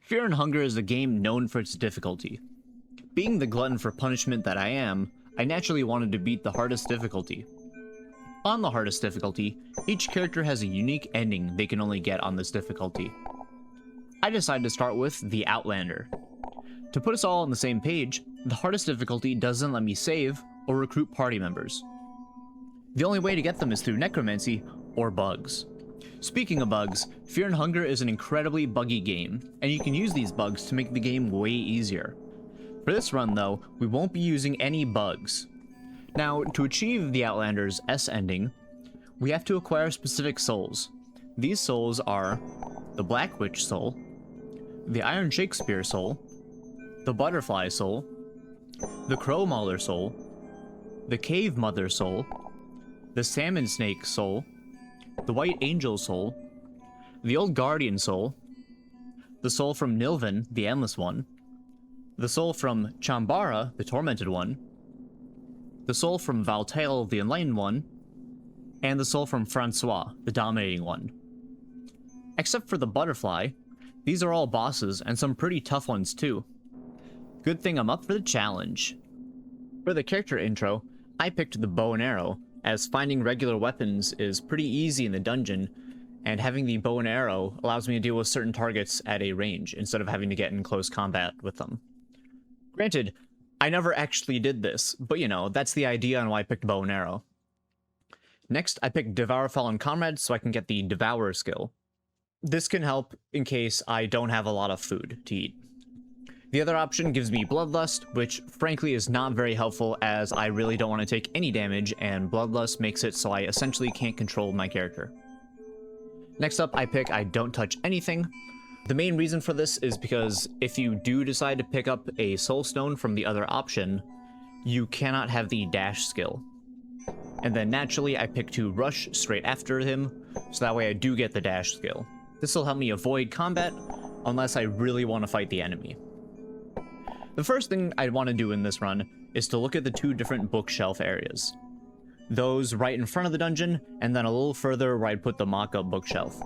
Fear and Hunger is a game known for its difficulty. Being the glutton for punishment that I am, I naturally wanted to beat the hardest difficulty. On the hardest difficulty, each character has a unique ending they can only get on this difficulty. I decided to start with the Outlander. To put us all on the same page, the hardest difficulty doesn't let me save or recruit party members. The only way to get them is through Necromancy or bugs. Speaking of bugs, Fear and Hunger is an incredibly buggy game, and you can use these bugs to make the game way easier. For this run though, we won't be using any bugs. Now, to achieve the Outlander's S ending, we have to acquire specific souls. These souls are the Black Witch soul, the Iron Shakespeare soul, the Butterfly soul, the Crow Mauler soul, the Cave Mother soul, the Salmon Snake soul, the White Angel soul, the Old Guardian soul, the soul from Nilvan, the Endless One, the soul from Chambara, the Tormented One, the soul from Valtail, the Enlightened One, and the soul from Francois, the Dominating One. Except for the Butterfly, these are all bosses, and some pretty tough ones too. Good thing I'm up for the challenge. For the character intro, I picked the bow and arrow, as finding regular weapons is pretty easy in the dungeon, and having the bow and arrow allows me to deal with certain targets at a range, instead of having to get in close combat with them. Granted, I never actually did this, but you know, that's the idea on why I picked bow and arrow. Next, I picked Devour Fallen Comrades so I can get the Devour skill. This can help in case I don't have a lot of food to eat. The other option gives me Bloodlust, which frankly is not very helpful as I really don't want to take any damage, and Bloodlust makes it so I essentially can't control my character. Next up, I pick I Don't Touch Anything. The main reason for this is because if you do decide to pick up a Soul Stone from the other option, you cannot have the dash skill. And then naturally, I pick to rush straight after him, so that way I do get the dash skill. This will help me avoid combat, unless I really want to fight the enemy. The first thing I'd want to do in this run is to look at the two different bookshelf areas. Those right in front of the dungeon, and then a little further where I'd put the mock-up bookshelf.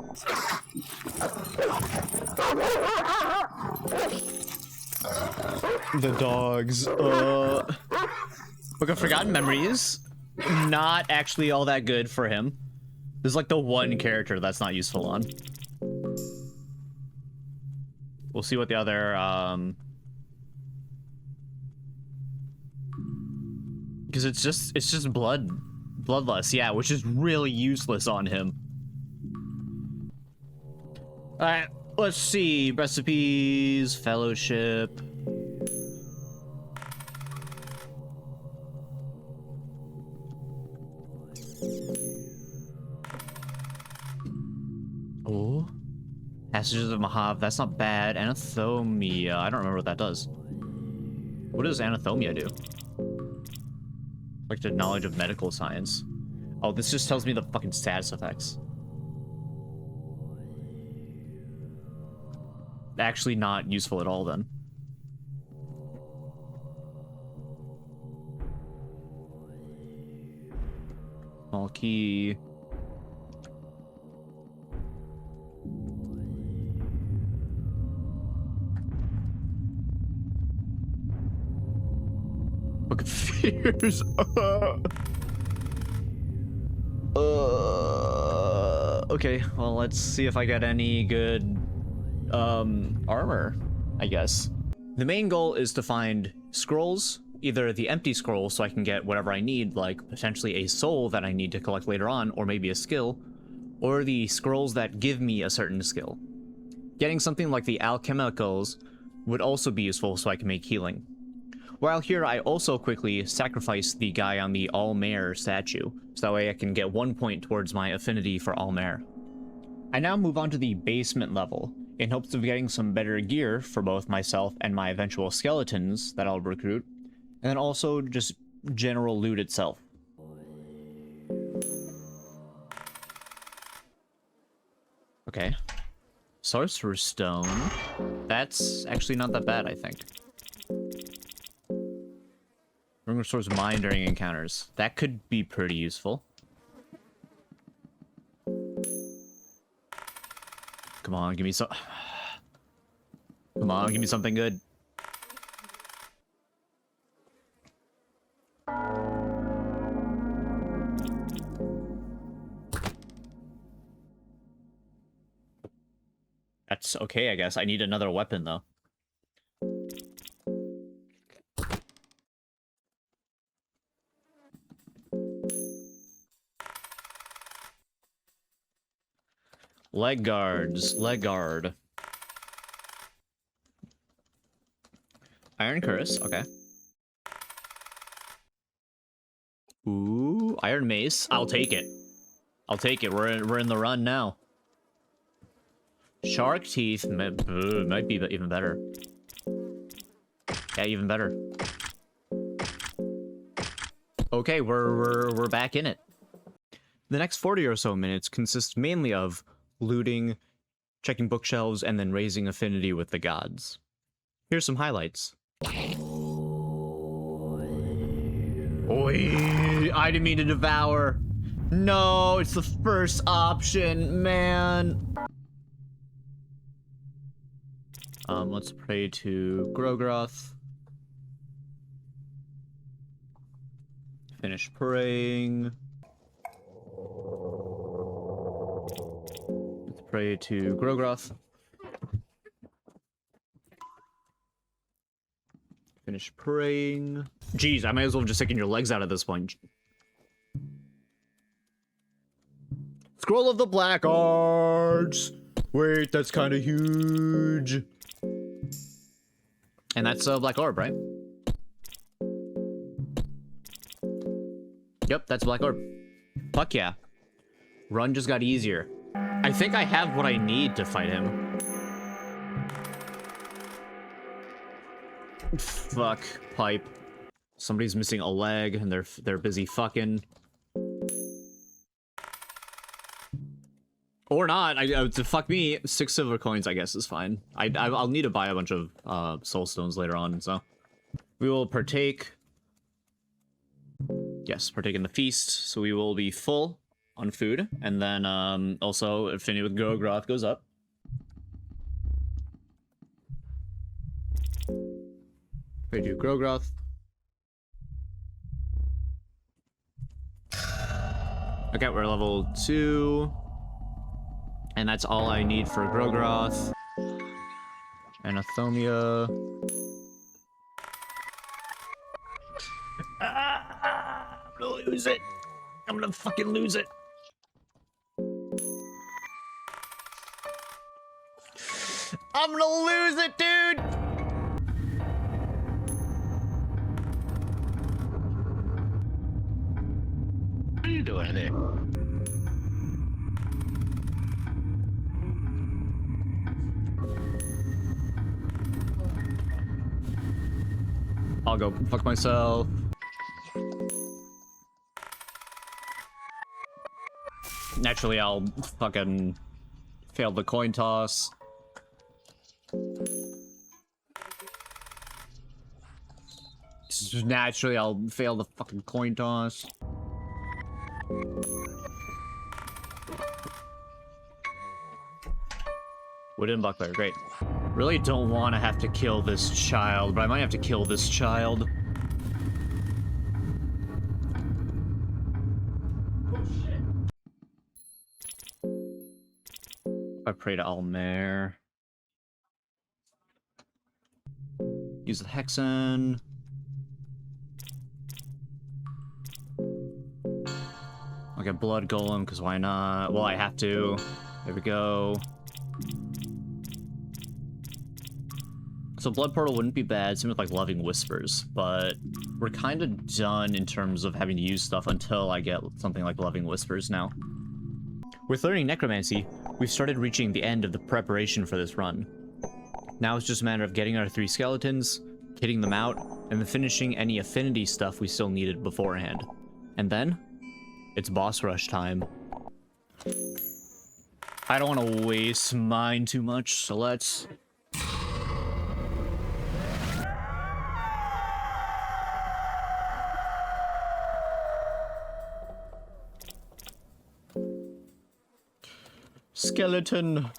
The dogs. Book of Forgotten Memories. Not actually all that good for him. There's like the one character that's not useful on. We'll see what the other, because it's just bloodlust, yeah, which is really useless on him. Alright, let's see. Recipes, fellowship. Oh. Passages of Mahav, that's not bad. Anathomia, I don't remember what that does. What does Anathomia do? Like the knowledge of medical science. Oh, this just tells me the fucking status effects. Actually not useful at all then. Small key. Book of Fears. Okay, well, let's see if I got any good armor, I guess. The main goal is to find scrolls, either the empty scroll so I can get whatever I need, like potentially a soul that I need to collect later on, or maybe a skill, or the scrolls that give me a certain skill. Getting something like the alchemicals would also be useful so I can make healing. While here, I also quickly sacrifice the guy on the All-Mare statue, so that way I can get 1 point towards my affinity for All-Mare. I now move on to the basement level, in hopes of getting some better gear for both myself and my eventual skeletons that I'll recruit, and then also just general loot itself. Okay. Sorcerer's Stone. That's actually not that bad, I think. Ring restores mine during encounters. That could be pretty useful. Come on, give me some... on, give me something good. That's okay, I guess. I need another weapon, though. Leg guards. Leg guard. Iron Curse, okay. Ooh, Iron Mace. I'll take it. I'll take it. We're in the run now. Shark Teeth might be even better. Yeah, even better. Okay, we're back in it. The next 40 or so minutes consist mainly of looting, checking bookshelves, and then raising affinity with the gods. Here's some highlights. Oi, I didn't mean to devour. No, it's the first option, man. Let's pray to Grogroth. Finish praying. Let's pray to Grogroth. Finish praying. Jeez, I might as well have just taken your legs out at this point. Scroll of the Black Arts. Wait, that's kind of huge. And that's Black Orb, right? Yep, that's Black Orb. Fuck yeah. Run just got easier. I think I have what I need to fight him. Fuck. Pipe. Somebody's missing a leg and they're busy fucking. Or not. To fuck me, 6 silver coins I guess is fine. I'll need to buy a bunch of soul stones later on, so we will partake. Yes, partake in the feast, so we will be full on food, and then also affinity with Grogroth goes up. We do Grogroth. Okay, we're level 2. And that's all I need for Grogroth. Anathomia. I'm gonna lose it. I'm gonna fucking lose it. I'm gonna lose it, dude! What are you doing there? I'll go fuck myself. Naturally, I'll fucking fail the coin toss. Naturally, I'll fail the fucking coin toss. Wooden buckler, great. Really don't want to have to kill this child, but I might have to kill this child. I pray to Almer. Use the Hexen. I'll get Blood Golem, because why not? Well, I have to. There we go. So Blood Portal wouldn't be bad, same with like Loving Whispers, but we're kind of done in terms of having to use stuff until I get something like Loving Whispers now. With learning Necromancy, we've started reaching the end of the preparation for this run. Now it's just a matter of getting our 3 skeletons, kitting them out, and then finishing any affinity stuff we still needed beforehand. And then, it's boss rush time. I don't want to waste mine too much, so let's... Skeleton.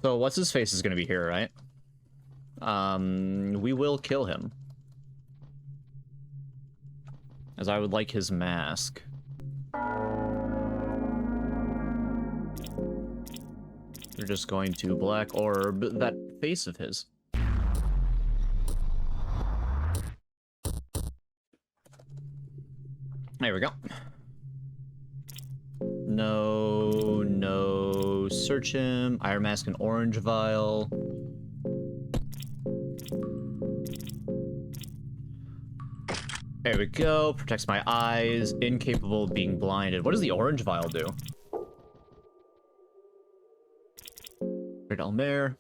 So what's his face is gonna be here, right? We will kill him. As I would like his mask. We're just going to black orb that face of his. There we go. No, no, search him. Iron mask and orange vial. There we go. Protects my eyes. Incapable of being blinded. What does the orange vial do? Red Almer.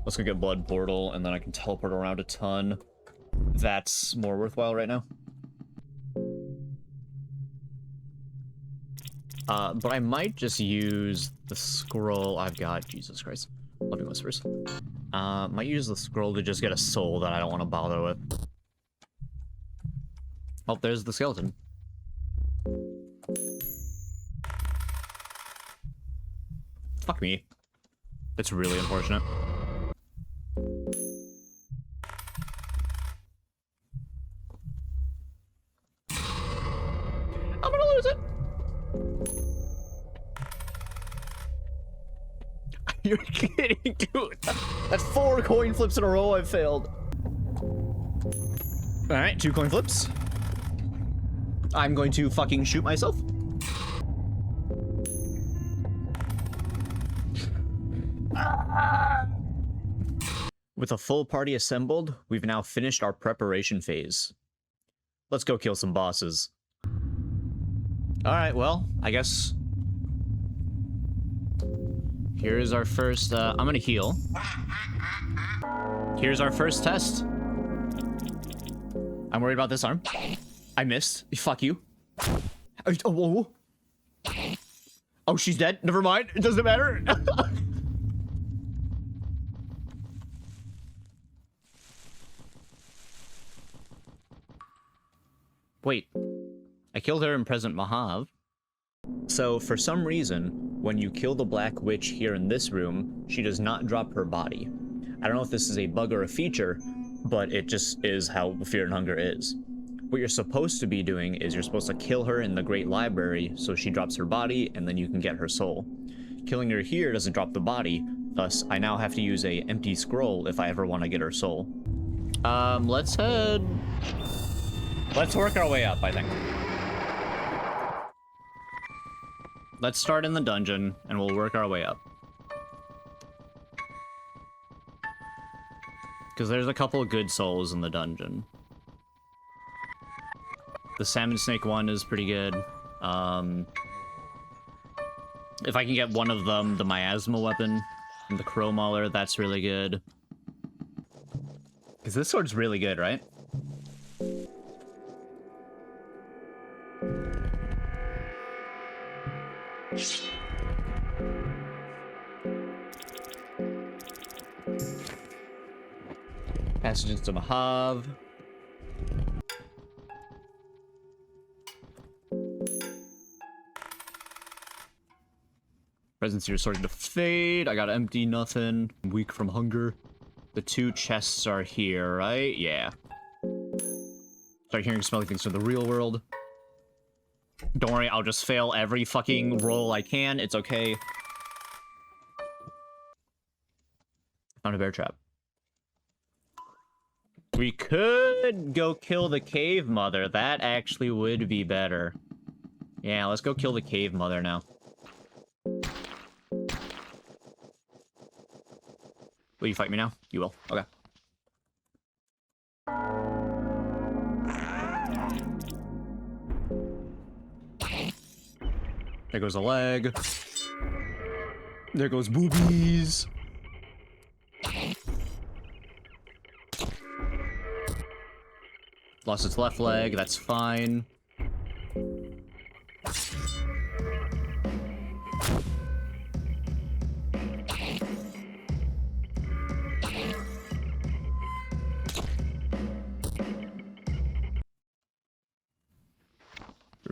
Let's go get Blood Portal, and then I can teleport around a ton. That's more worthwhile right now. But I might just use the scroll I've got. Jesus Christ. Loving Whispers. Might use the scroll to just get a soul that I don't want to bother with. Oh, there's the skeleton. Fuck me. That's really unfortunate. I'm gonna lose it. You're kidding, dude. That's 4 coin flips in a row I've failed. Alright, 2 coin flips. I'm going to fucking shoot myself. With a full party assembled, we've now finished our preparation phase. Let's go kill some bosses. Alright, well, I guess... Here's our first, I'm gonna heal. Here's our first test. I'm worried about this arm. I missed. Fuck you. Oh, oh, she's dead. Never mind. It doesn't matter. Wait. I killed her in Present Mahav. So, for some reason, when you kill the Black Witch here in this room, she does not drop her body. I don't know if this is a bug or a feature, but it just is how Fear and Hunger is. What you're supposed to be doing is you're supposed to kill her in the Great Library so she drops her body and then you can get her soul. Killing her here doesn't drop the body, thus I now have to use a empty scroll if I ever want to get her soul. Let's head... Let's work our way up, I think. Let's start in the dungeon, and we'll work our way up. Because there's a couple of good souls in the dungeon. The Salmon Snake one is pretty good. If I can get one of them, the Miasma weapon, and the Crow Mauler, that's really good. Because this sword's really good, right? Passage into Mahav. Presence here starting to fade. I got empty, nothing. I'm weak from hunger. The 2 chests are here, right? Yeah. Start hearing smelly things from the real world. Don't worry, I'll just fail every fucking roll I can. It's okay. Found a bear trap. We could go kill the cave mother. That actually would be better. Yeah, let's go kill the cave mother now. Will you fight me now? You will. Okay. There goes a leg. There goes boobies. Lost its left leg, that's fine.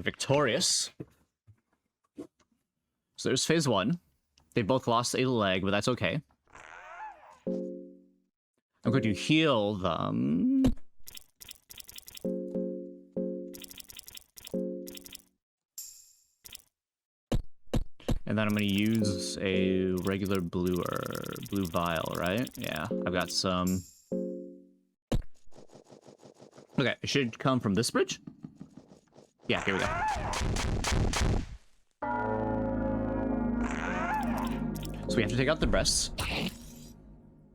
victorious. So there's phase 1. They both lost a leg, but that's okay. I'm going to heal them. And then I'm going to use a regular blue vial, right? Yeah, I've got some. Okay, it should come from this bridge. Yeah, here we go. So we have to take out the breasts.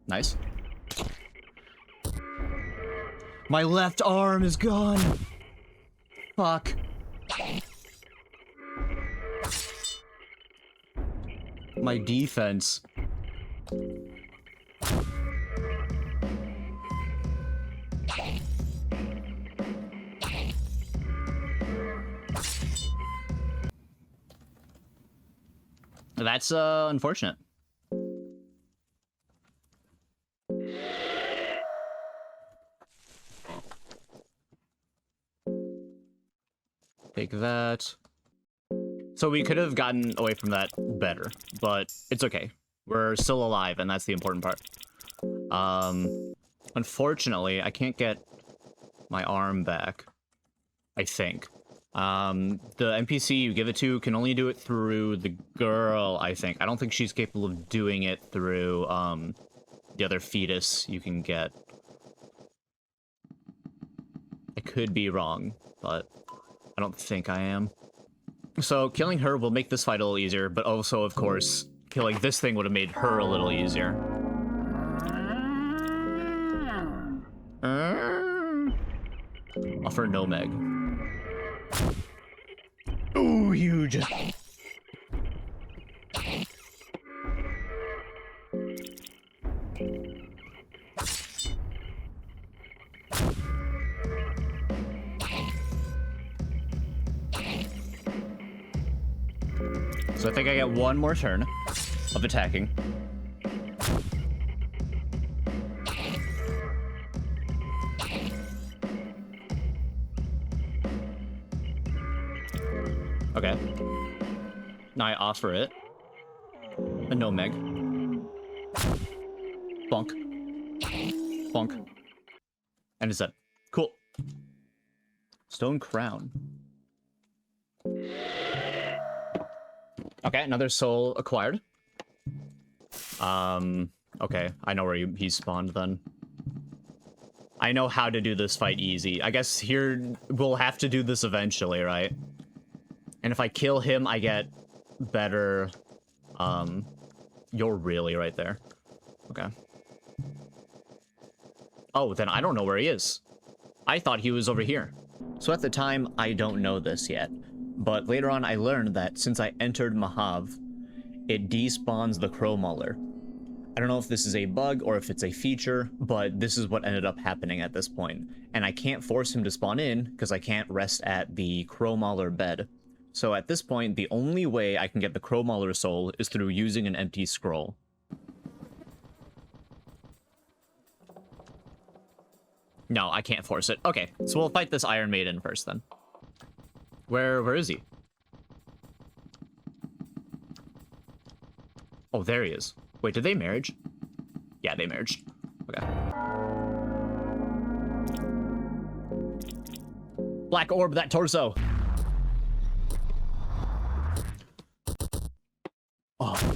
Nice. My left arm is gone. Fuck. My defense. That's unfortunate. Take that. So we could have gotten away from that better, but it's okay. We're still alive, and that's the important part. Unfortunately, I can't get my arm back, I think. The NPC you give it to can only do it through the girl, I think. I don't think she's capable of doing it through, the other fetus you can get. I could be wrong, but I don't think I am. So, killing her will make this fight a little easier, but also, of course, killing this thing would have made her a little easier. Offer no meg. Ooh, huge. So I think I get one more turn of attacking. Okay. Now I offer it. A no meg. Bonk. Bonk. And it's dead. Cool. Stone crown. Okay, another soul acquired. Okay, I know where he spawned then. I know how to do this fight easy. I guess here we'll have to do this eventually, right? And if I kill him, I get better... You're really right there. Okay. Oh, then I don't know where he is. I thought he was over here. So at the time, I don't know this yet. But later on, I learned that since I entered Mahav, it despawns the Crow Mauler. I don't know if this is a bug or if it's a feature, but this is what ended up happening at this point. And I can't force him to spawn in, because I can't rest at the Crow Mauler bed. So at this point, the only way I can get the Crow Mauler soul is through using an empty scroll. No, I can't force it. Okay, so we'll fight this Iron Maiden first then. Where is he? Oh, there he is. Wait, did they merge? Yeah, they merged. Okay. Black orb that torso. Oh,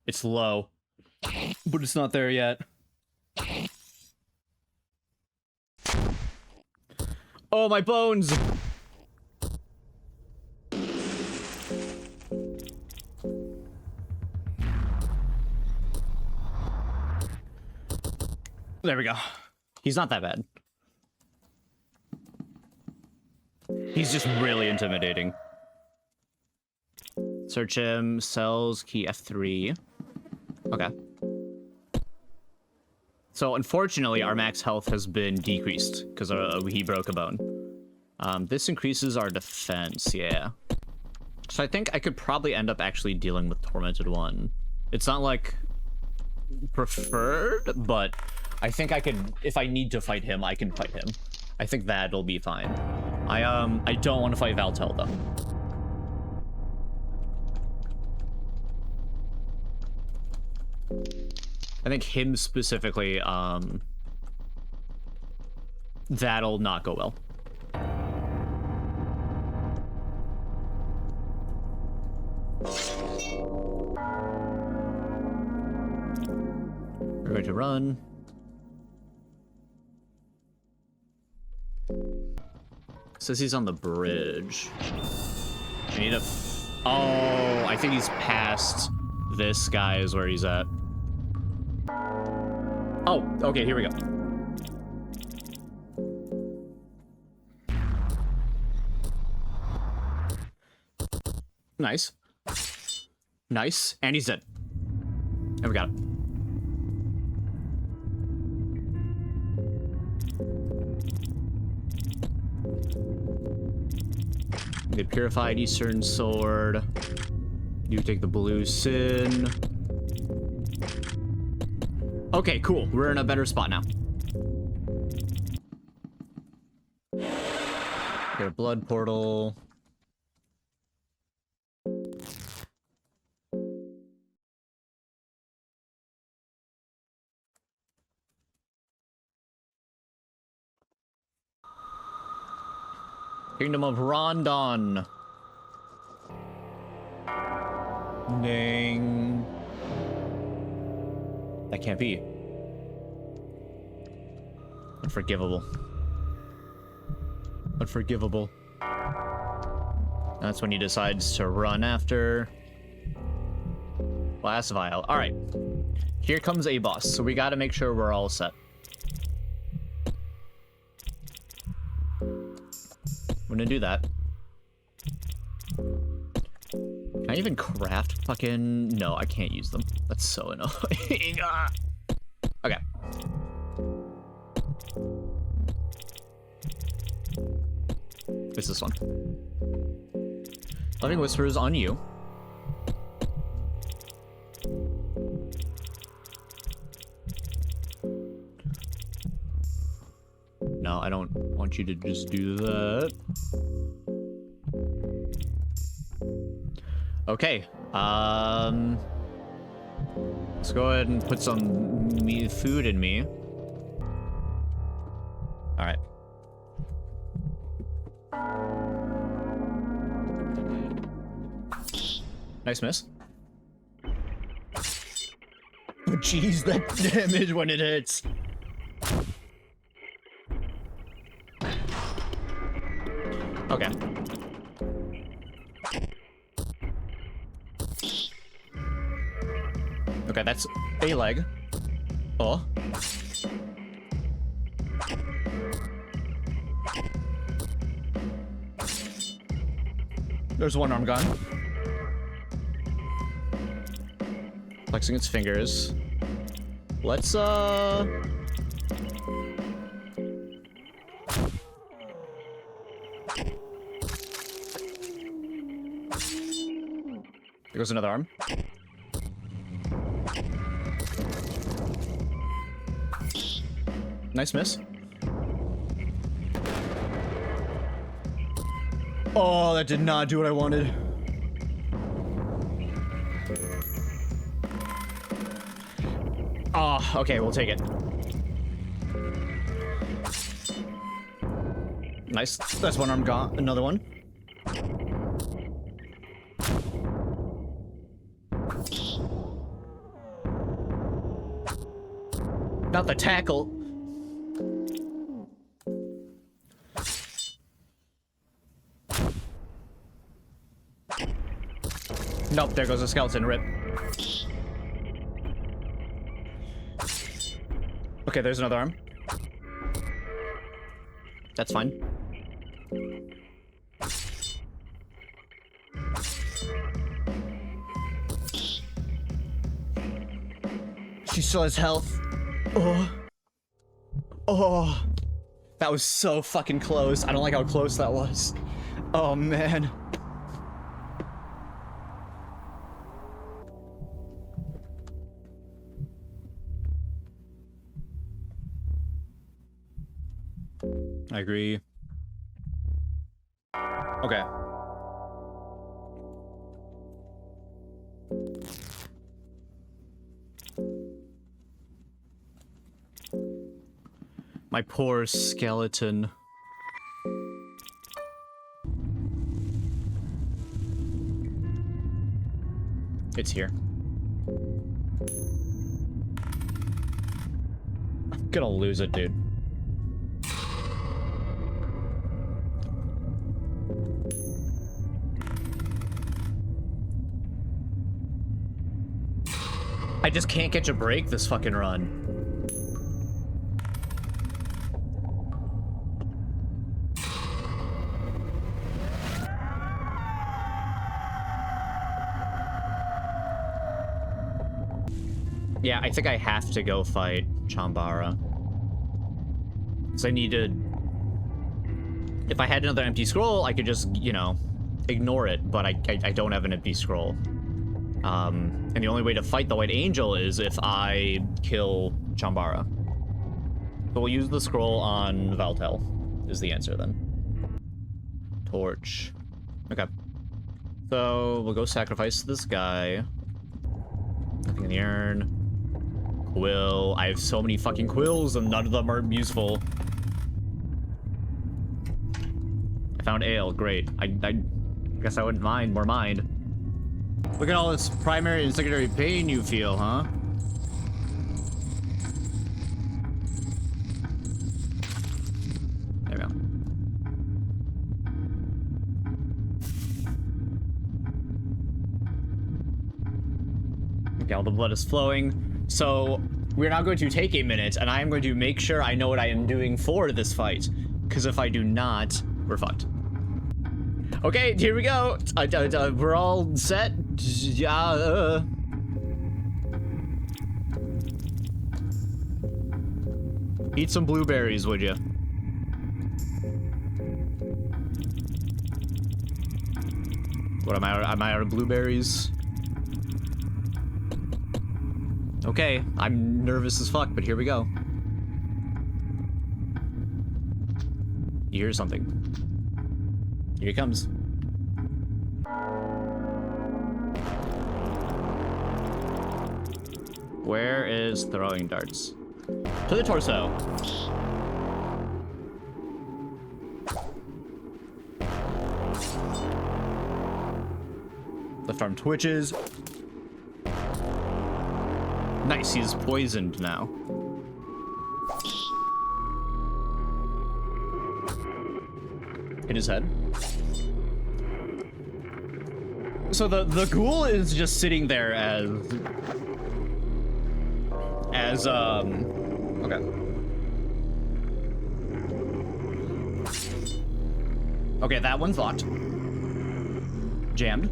it's low, but it's not there yet. Oh, my bones! There we go. He's not that bad. He's just really intimidating. Search him, cells, key F3. Okay. So unfortunately, our max health has been decreased because he broke a bone. This increases our defense, yeah. So I think I could probably end up actually dealing with Tormented One. It's not like preferred, but I think I could, if I need to fight him, I can fight him. I think that'll be fine. I don't want to fight Valtel though. I think him specifically, that'll not go well. We're going to run. Says he's on the bridge. I need a... Oh, I think he's past this guy is where he's at. Oh, okay, here we go. Nice. Nice. And he's dead. And we got it. The Purified Eastern Sword. You take the blue sin. Okay, cool. We're in a better spot now. Get a blood portal. Kingdom of Rondon. Dang. That can't be. Unforgivable. Unforgivable. That's when he decides to run after. Last vial. Alright. Here comes a boss, so we gotta make sure we're all set. I'm gonna do that. Can I even craft fucking... No, I can't use them. That's so annoying. Okay. It's this one. Loving Whispers on you. No, I don't want you to just do that. Okay, let's go ahead and put some food in me. All right. Nice miss. Jeez, that damage when it hits. Okay. Okay, that's a leg. Oh. There's one arm gone. Flexing its fingers. Let's, There goes another arm. Nice miss. Oh, that did not do what I wanted. Oh, okay, we'll take it. Nice. That's one arm gone. Another one. Not the tackle. Nope, there goes a skeleton. Rip. Okay, there's another arm. That's fine. She still has health. Oh. Oh. That was so fucking close. I don't like how close that was. Oh, man. I agree. Okay. My poor skeleton. It's here. I'm gonna lose it, dude. I just can't catch a break this fucking run. Yeah, I think I have to go fight Chambara. Because I need to... If I had another empty scroll, I could just, you know, ignore it, but I don't have an empty scroll. And the only way to fight the White Angel is if I kill Chambara. So we'll use the scroll on Valtel, is the answer then. Torch. Okay. So we'll go sacrifice this guy. Nothing in the urn. Quill. I have so many fucking quills and none of them are useful. I found ale. Great. I guess I wouldn't mind. More mind. Look at all this primary and secondary pain you feel, huh? There we go. Okay, all the blood is flowing. So, we're now going to take a minute, and I am going to make sure I know what I am doing for this fight. Because if I do not, we're fucked. Okay, here we go. We're all set. Eat some blueberries, would you? What am I out of blueberries? Okay, I'm nervous as fuck, but here we go. You hear something. Here he comes. Where is throwing darts? To the torso. Left arm twitches. Nice, he's poisoned now. Hit his head. So the ghoul is just sitting there okay. Okay, that one's locked. Jammed.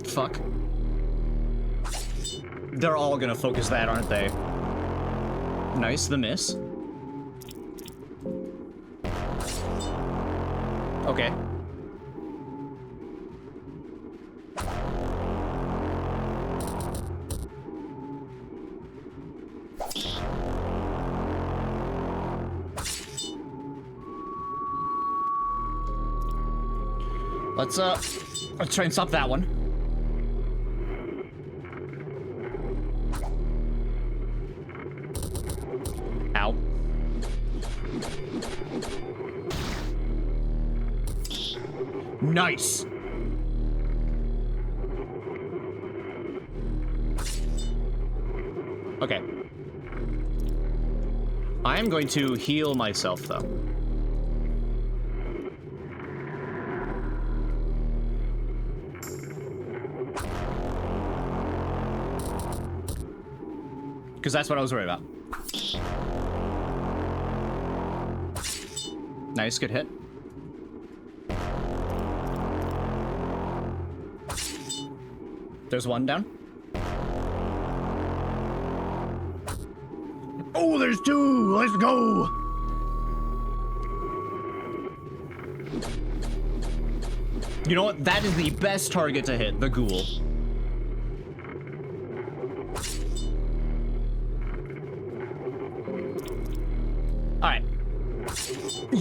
Fuck. They're all gonna focus that, aren't they? Nice, the miss. Okay. Let's try and stop that one. Ow. Nice. Okay. I am going to heal myself, though. Because that's what I was worried about. Nice, good hit. There's one down. Oh, there's two! Let's go! You know what? That is the best target to hit, the ghoul.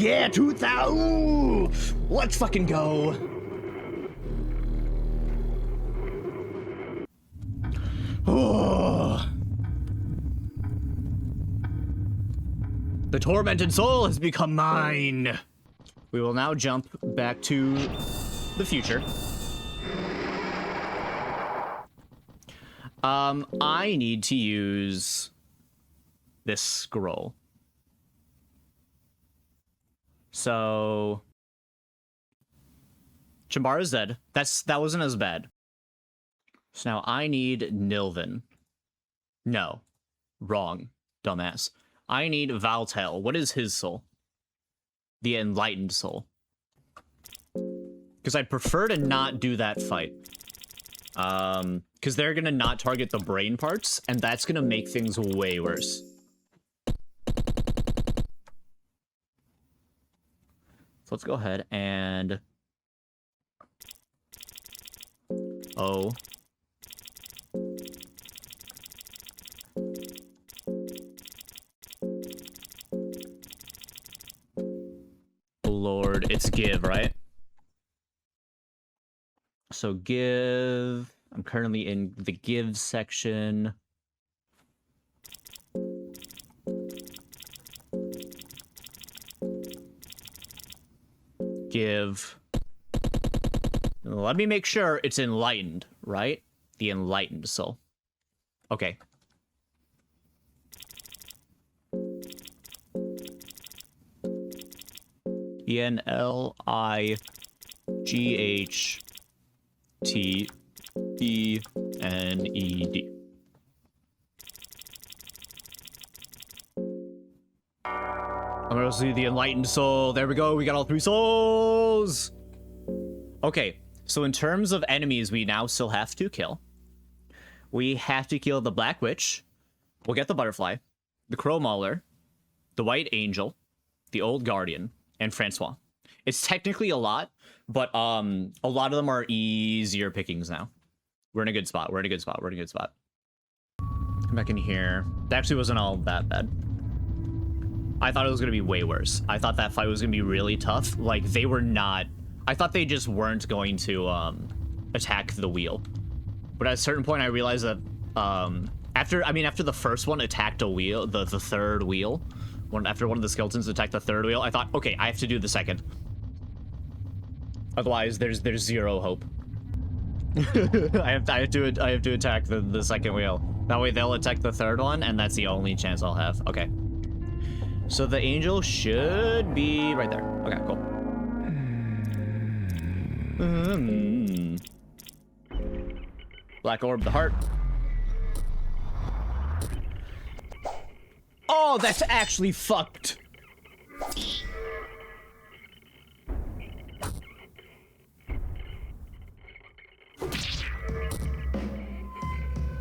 yeah, 2000. Let's fucking go. Oh. The tormented soul has become mine. We will now jump back to the future. I need to use this scroll. So Chambara's dead. That wasn't as bad. So now I need Nilvin. No. Wrong, dumbass. I need Valtel. What is his soul? The enlightened soul. Because I'd prefer to not do that fight. Because they're gonna not target the brain parts, and that's gonna make things way worse. So let's go ahead and... Oh. Lord, it's give, right? So give... I'm currently in the give section. Give. Let me make sure it's enlightened, right? The enlightened soul. Okay. ENLIGHTENED. I'm gonna see the enlightened soul. There we go. We got all 3 souls. Okay. So in terms of enemies, we now still have to kill. We have to kill the Black Witch. We'll get the Butterfly, the Crow Mauler, the White Angel, the Old Guardian, and Francois. It's technically a lot, but a lot of them are easier pickings now. We're in a good spot. We're in a good spot. We're in a good spot. Come back in here. That actually wasn't all that bad. I thought it was going to be way worse. I thought that fight was going to be really tough. Like, they were not... I thought they just weren't going to attack the wheel. But at a certain point, I realized that after the first one attacked a wheel, the third wheel, after one of the skeletons attacked the third wheel, I thought, okay, I have to do the second. Otherwise, there's zero hope. I have to attack the second wheel. That way they'll attack the third one, and that's the only chance I'll have. Okay. So the angel should be right there. Okay, cool. Black orb, the heart. Oh, that's actually fucked.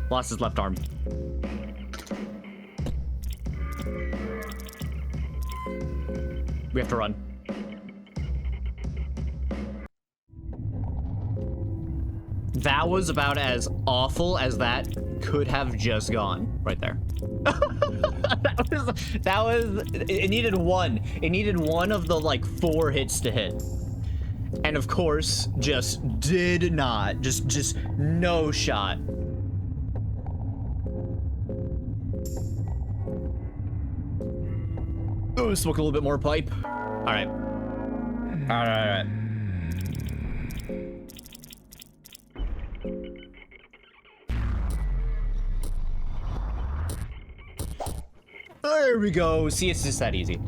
Lost his left arm. We have to run. That was about as awful as that could have just gone right there. that was it needed one. It needed one of the like 4 hits to hit. And of course, just did not. Just no shot. Oh, smoke a little bit more pipe. All right. All right. There we go. See, it's just that easy.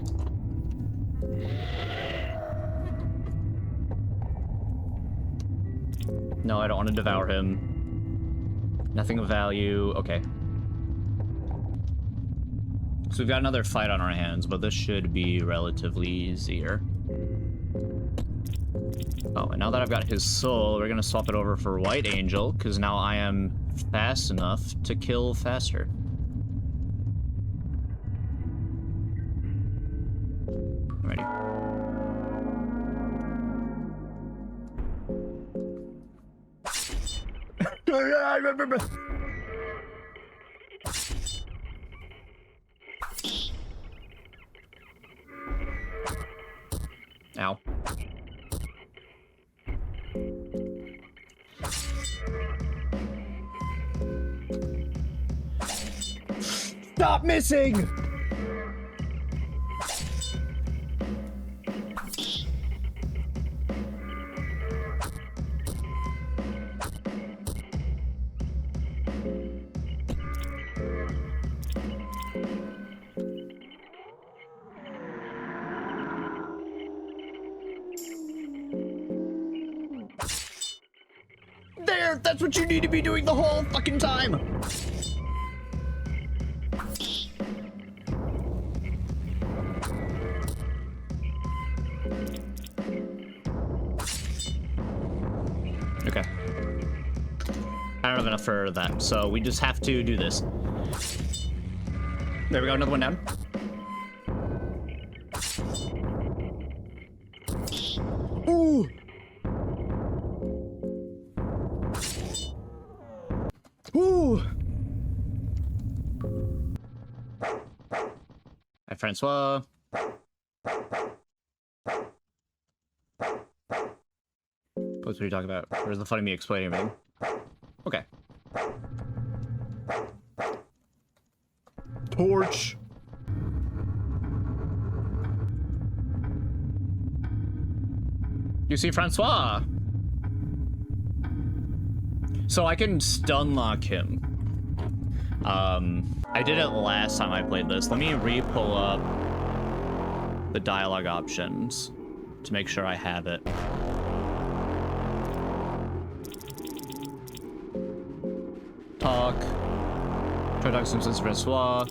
No, I don't want to devour him. Nothing of value. Okay. So we've got another fight on our hands, but this should be relatively easier. Oh, and now that I've got his soul, we're gonna swap it over for White Angel, because now I am fast enough to kill faster. I'm ready. Stop missing! There! That's what you need to be doing the whole fucking time! Okay. I don't have enough for that, so we just have to do this. There we go, another one down. Ooh! Ooh! Hi, Francois. What are you talking about? Where's the fun of me explaining everything? Okay. Torch. You see Francois? So I can stun lock him. I did it last time I played this. Let me re-pull up the dialogue options to make sure I have it. Talk. Try to talk some sense to Francois.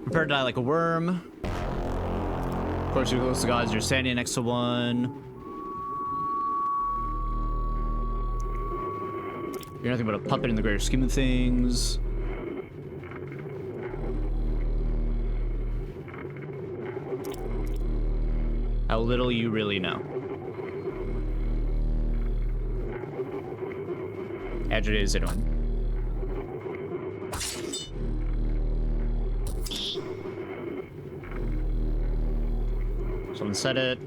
Prepare to die like a worm. Of course, you're close to gods. You're standing next to one. You're nothing but a puppet in the greater scheme of things. How little you really know. Agitated is anyone. Someone said it.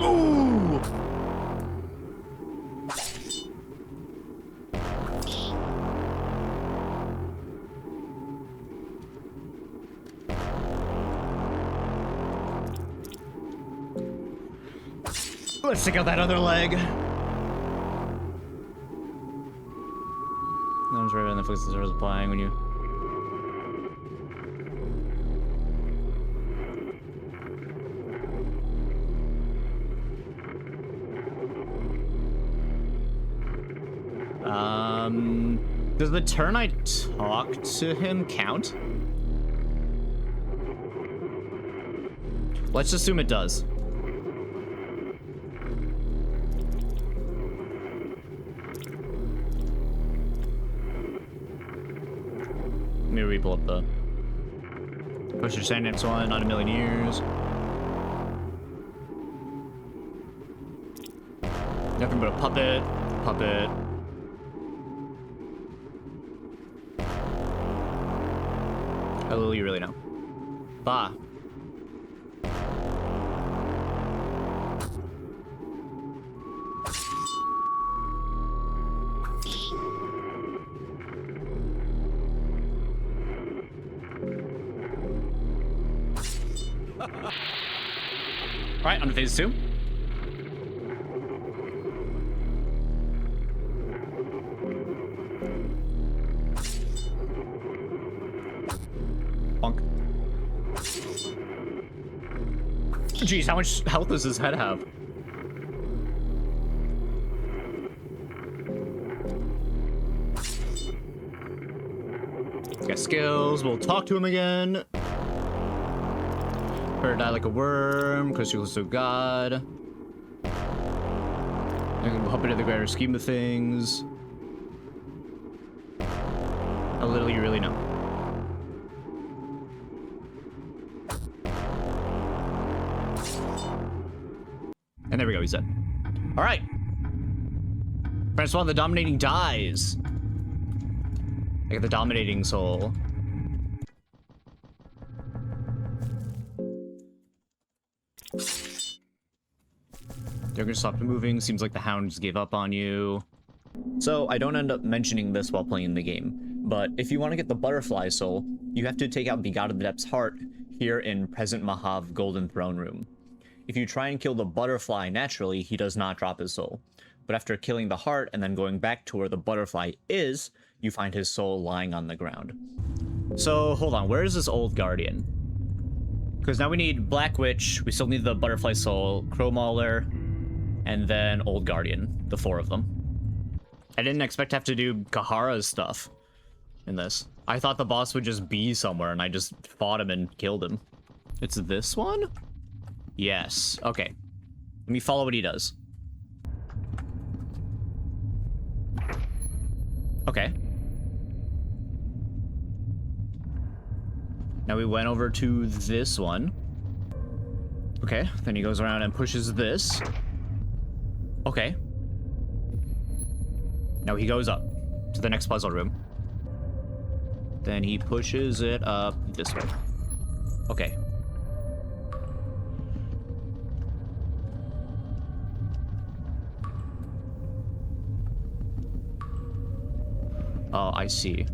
Ooh! Let's check out that other leg. No one's right on the footsteps was applying when you. Does the turn I talk to him count? Let's assume it does. Let me re-pull up the push your sand next one, not a million years. Nothing but a puppet. Puppet. How little you really know. Bah. Alright, on to phase 2. Bonk. Jeez, how much health does his head have? He's got skills. We'll talk to him again. Or die like a worm, because you're so god. And hop into the greater scheme of things. How little you really know. And there we go, he's dead. Alright. Francois, the dominating dies. I get the dominating soul. They're gonna stop moving. Seems like the hounds gave up on you. So I don't end up mentioning this while playing the game, but if you want to get the butterfly soul, you have to take out the God of the Depths heart here in Present Mahav Golden Throne Room. If you try and kill the butterfly naturally, he does not drop his soul. But after killing the heart and then going back to where the butterfly is, you find his soul lying on the ground. So hold on, where is this old guardian? Because now we need Black Witch, we still need the butterfly soul, Crow Mauler, and then Old Guardian, the 4 of them. I didn't expect to have to do Kahara's stuff in this. I thought the boss would just be somewhere and I just fought him and killed him. It's this one? Yes. Okay. Let me follow what he does. Okay. Now we went over to this one. Okay, then he goes around and pushes this. Okay. Now he goes up to the next puzzle room. Then he pushes it up this way. Okay. Oh, I see.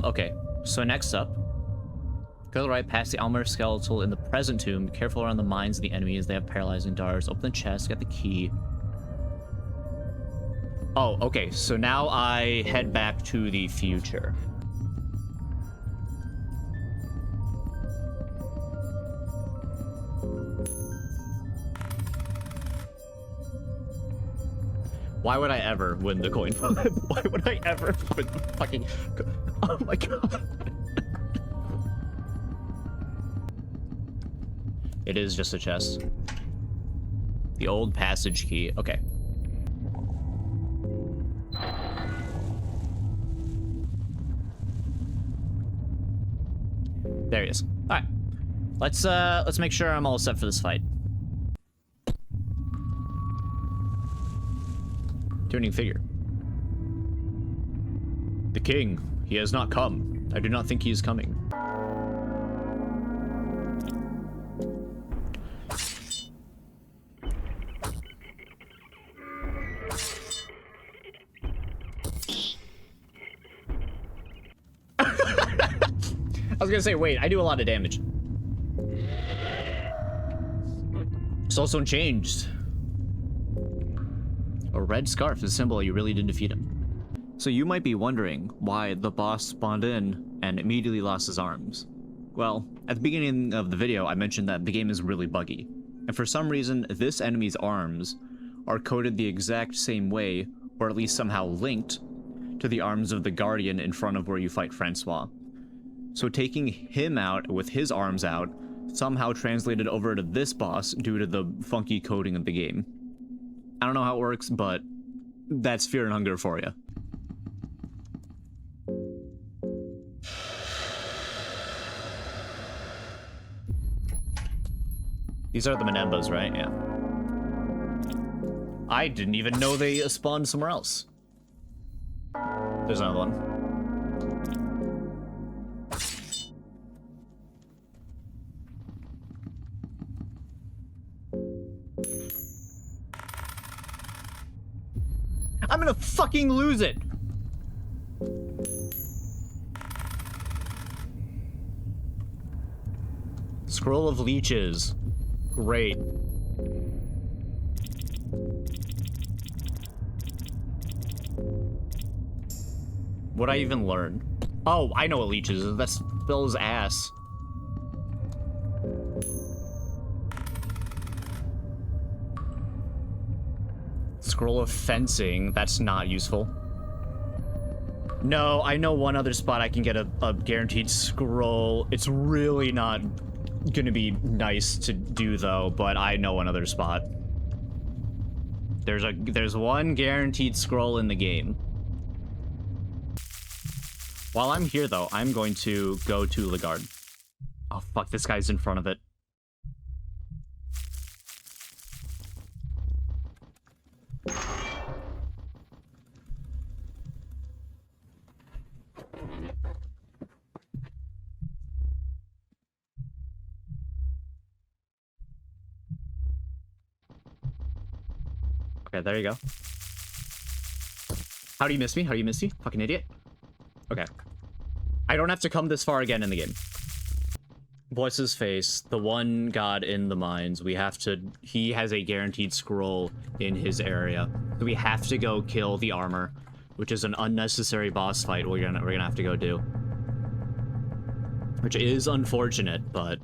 Okay. So next up, go right past the Almer skeletal in the present tomb. Be careful around the mines of the enemies. They have paralyzing darts. Open the chest, get the key. Oh, okay. So now I head back to the future. Why would I ever win the coin flip? Why would I ever win the fucking... Oh my god. It is just a chest. The old passage key. Okay. There he is. All right. Let's make sure I'm all set for this fight. Tuning figure. The king. He has not come. I do not think he is coming. I was gonna say, wait, I do a lot of damage. Soulstone changed. A red scarf is a symbol you really did defeat him. So you might be wondering why the boss spawned in and immediately lost his arms. Well, at the beginning of the video, I mentioned that the game is really buggy. And for some reason, this enemy's arms are coded the exact same way, or at least somehow linked, to the arms of the Guardian in front of where you fight Francois. So taking him out with his arms out somehow translated over to this boss due to the funky coding of the game. I don't know how it works, but that's Fear and Hunger for you. These are the Menembas, right? Yeah. I didn't even know they spawned somewhere else. There's another one. I'm gonna fucking lose it! Scroll of Leeches. Great. What'd I even learn? Oh, I know what Leeches is. That's Bill's ass. Scroll of Fencing. That's not useful. No, I know one other spot I can get a guaranteed scroll. It's really not gonna be nice to do though, but I know another spot. There's one guaranteed scroll in the game. While I'm here though, I'm going to go to Ligard. Oh fuck, this guy's in front of it. Okay, there you go. How do you miss me? How do you miss me? Fucking idiot. Okay. I don't have to come this far again in the game. What's his face? The one god in the mines. We have to... He has a guaranteed scroll in his area. So we have to go kill the armor, which is an unnecessary boss fight we're gonna have to go do. Which is unfortunate, but...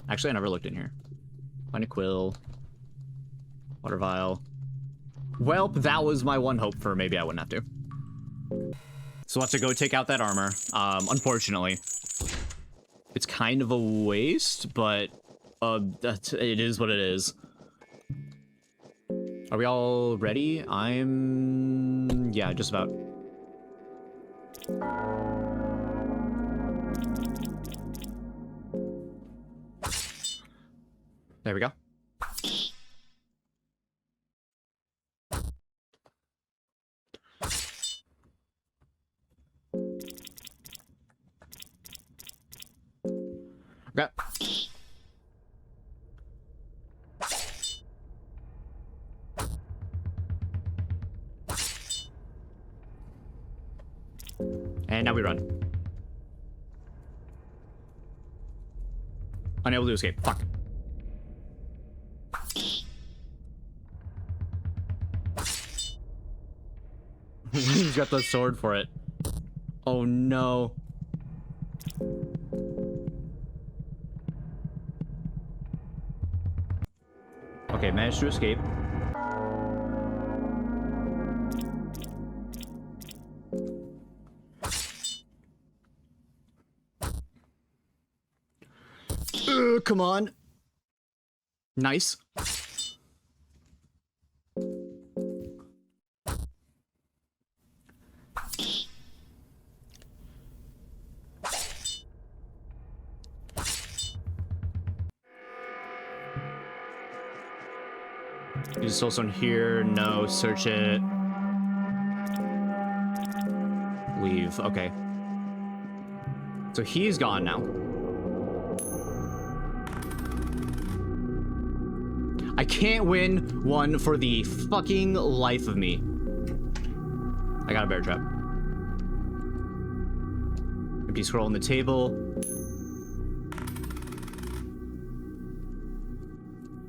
Actually, I never looked in here. Find a quill. Water vial. Well, that was my one hope for maybe I wouldn't have to. So we'll have to go take out that armor. Unfortunately. It's kind of a waste, but it is what it is. Are we all ready? Yeah, just about. There we go. Okay. And now we run. Unable to escape. Fuck. He's got the sword for it. Oh no. Okay, managed to escape. Come on. Nice. Is this also in here? No, search it. Leave, okay. So he's gone now. I can't win one for the fucking life of me. I got a bear trap. Empty scroll on the table.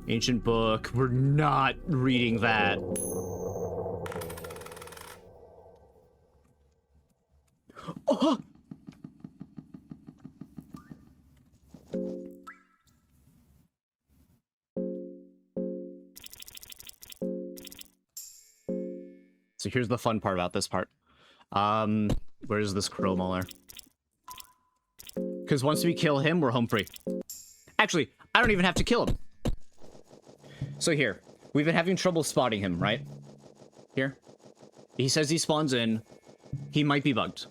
Ancient book. We're not reading that. Oh! So here's the fun part about this part. Where's this crow mauler? Because once we kill him, we're home free. Actually, I don't even have to kill him. So here, we've been having trouble spotting him, right? Here. He says he spawns in. He might be bugged.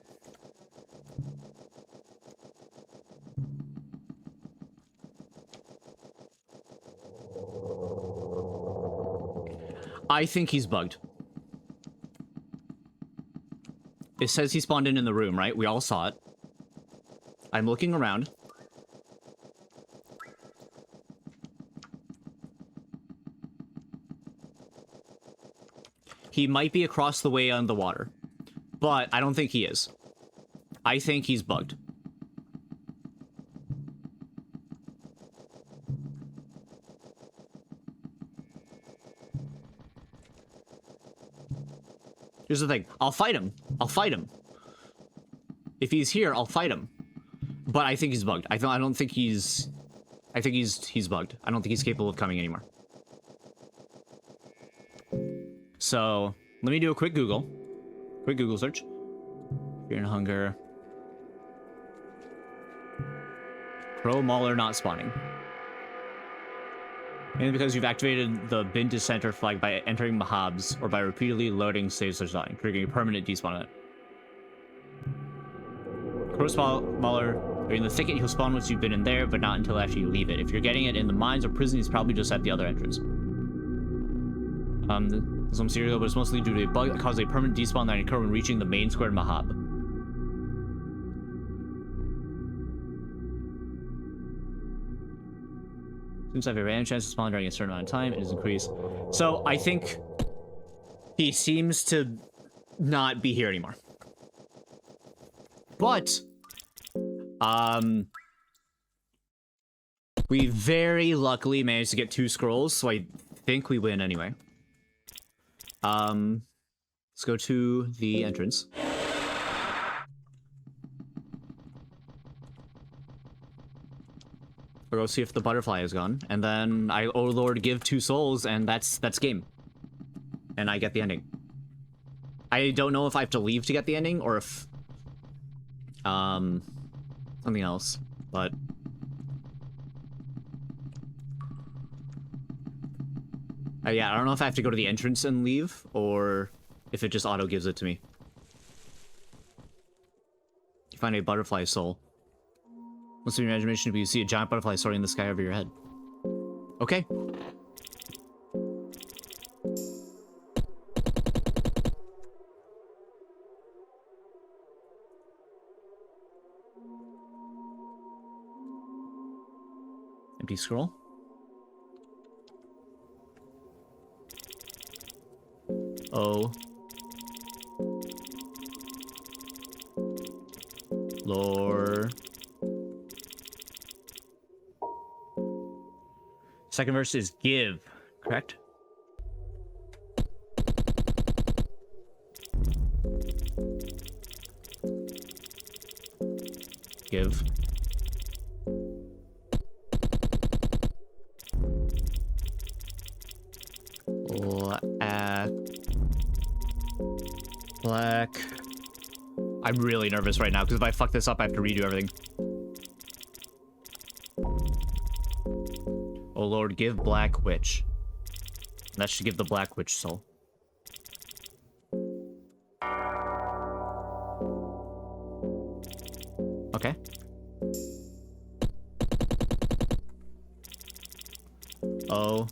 I think he's bugged. It says he spawned in the room, right? We all saw it. I'm looking around. He might be across the way on the water, but I don't think he is. I think he's bugged. Here's the thing. I'll fight him. I'll fight him. If he's here, I'll fight him. But I think he's bugged. I don't think he's... I think he's bugged. I don't think he's capable of coming anymore. So, let me do a quick Google. Quick Google search. Fear and hunger. Crow mauler not spawning. Mainly because you've activated the bin to center flag by entering Mahabs or by repeatedly loading saves or something, triggering a permanent despawn on it. Crow mauler, you're in the thicket, he'll spawn once you've been in there, but not until after you leave it. If you're getting it in the mines or prison, he's probably just at the other entrance. Some serial, but it's mostly due to a bug that caused a permanent despawn that occurred when reaching the main square in Mahab. Since I have a random chance to spawn during a certain amount of time, it is increased. So I think he seems to not be here anymore. But we very luckily managed to get 2 scrolls, so I think we win anyway. Let's go to the entrance. We'll go see if the butterfly is gone, and then oh Lord, give 2 souls, and that's game. And I get the ending. I don't know if I have to leave to get the ending, or if something else, but yeah, I don't know if I have to go to the entrance and leave, or if it just auto gives it to me. You find a butterfly soul. What's your imagination if you see a giant butterfly soaring in the sky over your head? Okay. Empty scroll. Oh. Lore. Second verse is give, correct? Give. Black. I'm really nervous right now, because if I fuck this up, I have to redo everything. Oh Lord, give Black Witch. That should give the Black Witch soul. Okay. Oh.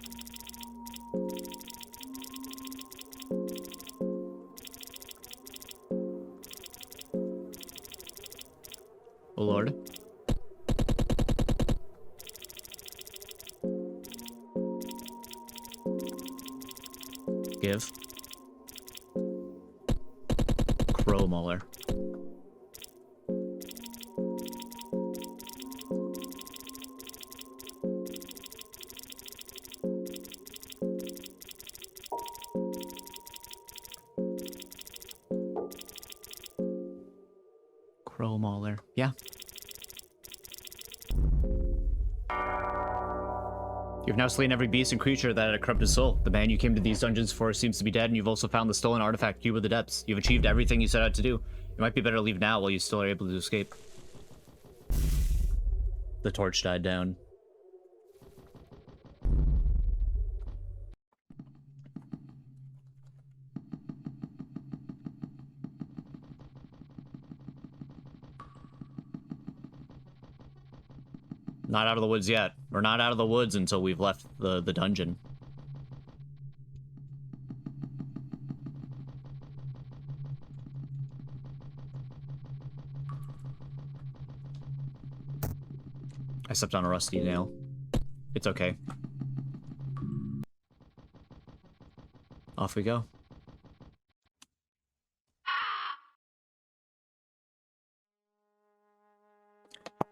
Oh Lord. Give. Crow Mauler. Crow Mauler. Yeah. You've now slain every beast and creature that had a corrupted soul. The man you came to these dungeons for seems to be dead, and you've also found the stolen artifact Cube of the Depths. You've achieved everything you set out to do. It might be better to leave now while you still are able to escape. The torch died down. Not out of the woods yet. We're not out of the woods until we've left the dungeon. I stepped on a rusty nail. It's okay. Off we go.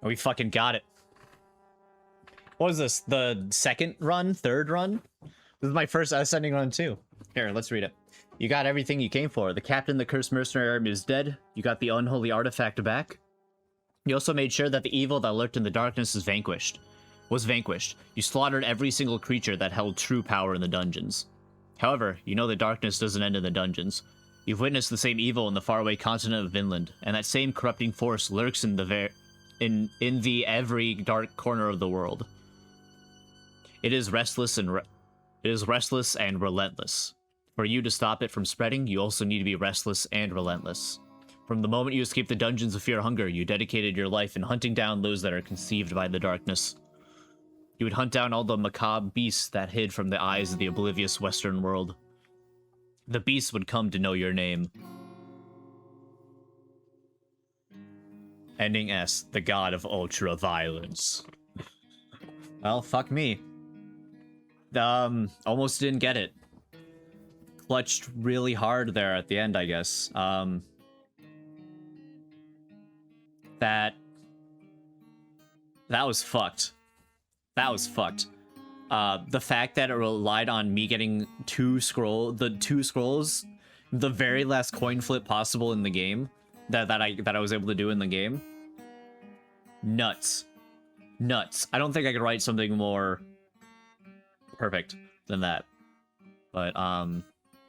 We fucking got it. What was this? The second run? Third run? This is my first ascending run too. Here, let's read it. You got everything you came for. The captain, the cursed mercenary army is dead. You got the unholy artifact back. You also made sure that the evil that lurked in the darkness was vanquished. You slaughtered every single creature that held true power in the dungeons. However, you know the darkness doesn't end in the dungeons. You've witnessed the same evil in the faraway continent of Vinland, and that same corrupting force lurks in the every dark corner of the world. It is restless and relentless. For you to stop it from spreading, you also need to be restless and relentless. From the moment you escaped the dungeons of fear hunger, you dedicated your life in hunting down those that are conceived by the darkness. You would hunt down all the macabre beasts that hid from the eyes of the oblivious Western world. The beasts would come to know your name. Ending S, the god of ultra-violence. Well, fuck me. Almost didn't get it. Clutched really hard there at the end, I guess. That was fucked. That was fucked. The fact that it relied on me getting the two scrolls, the very last coin flip possible in the game, that I was able to do in the game. Nuts. Nuts. I don't think I could write something more perfect than that. But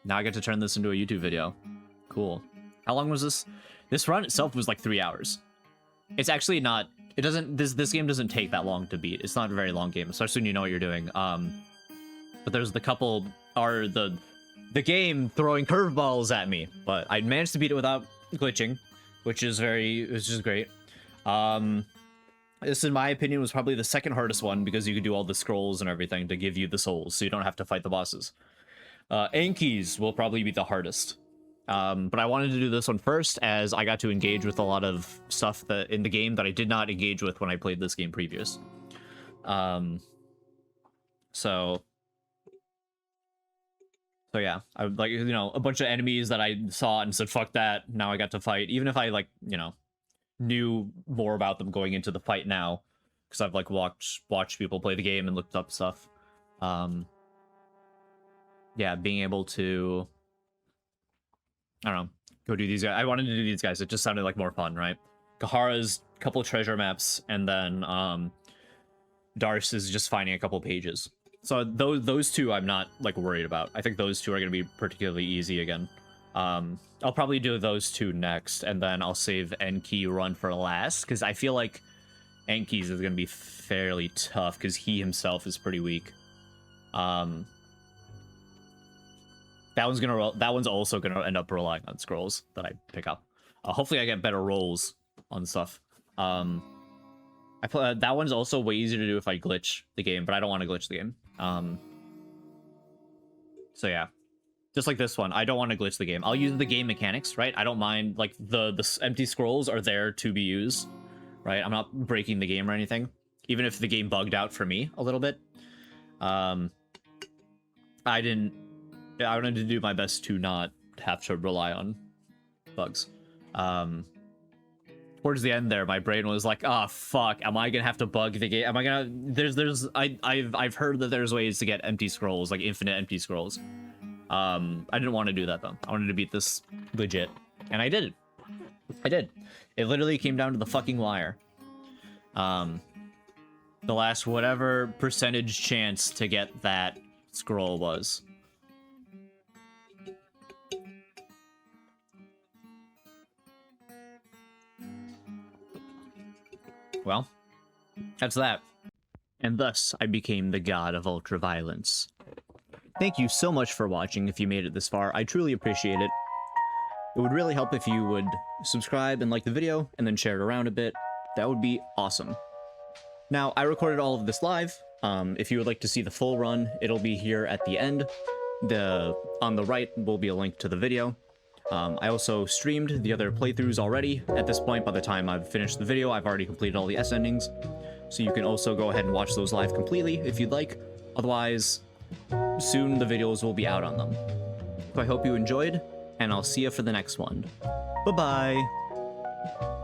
now I get to turn this into a YouTube video. Cool. How long was this? This run itself was like 3 hours. It's actually not, it doesn't, this game doesn't take that long to beat. It's not a very long game, especially when you know what you're doing. But there's the couple, or the game throwing curveballs at me, but I managed to beat it without glitching, which is great. This, in my opinion, was probably the second hardest one because you could do all the scrolls and everything to give you the souls, so you don't have to fight the bosses. Ankies will probably be the hardest. But I wanted to do this one first as I got to engage with a lot of stuff that in the game that I did not engage with when I played this game previous. So yeah, I like, you know, a bunch of enemies that I saw and said, fuck that. Now I got to fight, even if I, like, you know, knew more about them going into the fight now, because I've like watched people play the game and looked up stuff. Yeah, being able to, I don't know, go do these guys. I wanted to do these guys. It just sounded like more fun, right? Kahara's couple treasure maps, and then Darce is just finding a couple pages. So those two I'm not like worried about. I think those two are going to be particularly easy again. I'll probably do those two next, and then I'll save Enki run for last, because I feel like Enki's is going to be fairly tough, because he himself is pretty weak. That one's also gonna end up relying on scrolls that I pick up. Hopefully I get better rolls on stuff. That one's also way easier to do if I glitch the game, but I don't want to glitch the game. So yeah, just like this one, I don't want to glitch the game. I'll use the game mechanics, right? I don't mind, like, the empty scrolls are there to be used, right? I'm not breaking the game or anything, even if the game bugged out for me a little bit. I wanted to do my best to not have to rely on bugs. Towards the end there, my brain was like, "Ah, oh, fuck! Am I gonna have to bug the game? Am I gonna?" I've heard that there's ways to get empty scrolls, like infinite empty scrolls. I didn't want to do that though. I wanted to beat this legit, and I did it. I did. It literally came down to the fucking wire. The last whatever percentage chance to get that scroll was. Well, that's that. And thus, I became the god of ultraviolence. Thank you so much for watching if you made it this far. I truly appreciate it. It would really help if you would subscribe and like the video, and then share it around a bit. That would be awesome. Now, I recorded all of this live. If you would like to see the full run, it'll be here at the end. On the right will be a link to the video. I also streamed the other playthroughs already. At this point, by the time I've finished the video, I've already completed all the S endings. So you can also go ahead and watch those live completely if you'd like. Otherwise, soon the videos will be out on them. So I hope you enjoyed, and I'll see you for the next one. Bye-bye!